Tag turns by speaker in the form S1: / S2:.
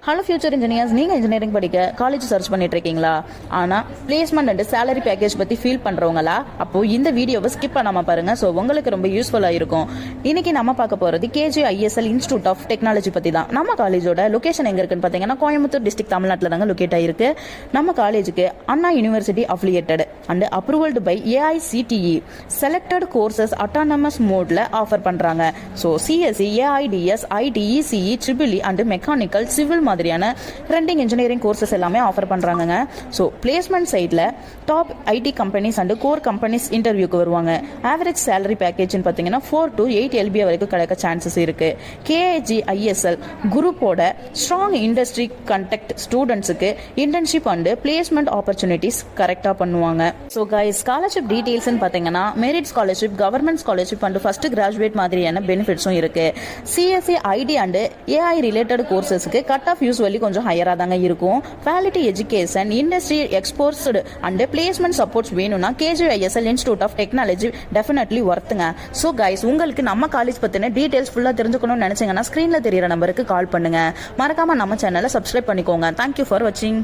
S1: Hello future engineers, நீங்கள் engineering படிக்க college search பண்ணிட்டு இருக்கீங்களா? ஆனால் பிளேஸ்மெண்ட் அண்ட் சேலரி பேக்கேஜ் பற்றி ஃபீல் பண்ணுறவங்களா? அப்போது இந்த வீடியோவை ஸ்கிப் பண்ணாமல் பாருங்கள். ஸோ உங்களுக்கு ரொம்ப யூஸ்ஃபுல்லாக இருக்கும். இன்னைக்கு நம்ம பார்க்க போகிறது KJISL இன்ஸ்டியூட் ஆஃப் டெக்னாலஜி பற்றி தான். நம்ம காலேஜோட லொகேஷன் எங்கே இருக்குன்னு பார்த்தீங்கன்னா கோயம்புத்தூர் டிஸ்ட்ரிக்ட், தமிழ்நாட்டில் தாங்க லொக்கேட் ஆகிருக்கு. நம்ம காலேஜுக்கு Anna university affiliated and approved by AICTE selected courses autonomous மோட்ல ஆஃபர் பண்ணுறாங்க. So CSE, AIDS, IT, ECE, EEE and mechanical, civil மாதிரியான ட்ரெண்டிங் இன்ஜினியரிங் கோர்சஸ் எல்லாமே ஆஃபர் பண்ணுறாங்க. ஸோ பிளேஸ்மெண்ட் சைடில் top IT companies and core companies இன்டர்வியூக்கு வருவாங்க. Average salary பேக்கேஜ்னு பார்த்தீங்கன்னா 4 to 8 LBA வரைக்கும் கிடைக்க சான்சஸ் இருக்கு. KJISL குரூப்போட ஸ்ட்ராங் இண்டஸ்ட்ரி கண்டக்ட் ஸ்டூடெண்ட்ஸுக்கு இன்டர்ன்ஷிப் அண்ட் பிளேஸ்மெண்ட் ஆப்பர்ச்சுனிட்டிஸ் கரெக்டாக பண்ணுவாங்க. ஸோ கைஸ், ஸ்காலர்ஷிப் டீடைல்ஸ்னு பார்த்தீங்கன்னா merit scholarship, government scholarship and first graduate மாதிரியான பெனிஃபிட்ஸும் இருக்கு. CSE, ID அண்ட் AI ரிலேட்டட் கோர்சஸ்க்கு கட் ஆஃப் யூஸ்வலி கொஞ்சம் ஹையராக தாங்க இருக்கும். குவாலிட்டி எஜுகேஷன், இண்டஸ்ட்ரி எக்ஸ்போர்ட்ஸ்டு அண்ட் பிளேஸ்மெண்ட் சப்போர்ட்ஸ் வேணும்னா KJISL institute of technology definitely ஒர்த்துங்க. ஸோ கைஸ், உங்களுக்கு நம்ம காலேஜ் பற்றின டீடைல்ஸ் ஃபுல்லாக தெரிஞ்சுக்கணும்னு நினைச்சீங்கன்னா ஸ்க்ரீனில் தெரியிற நம்பருக்கு கால் பண்ணுங்க. மறக்காம நம்ம சேனலை சப்ஸ்கிரைப் பண்ணிக்கோங்க. தேங்க்யூ ஃபார் வாட்சிங்.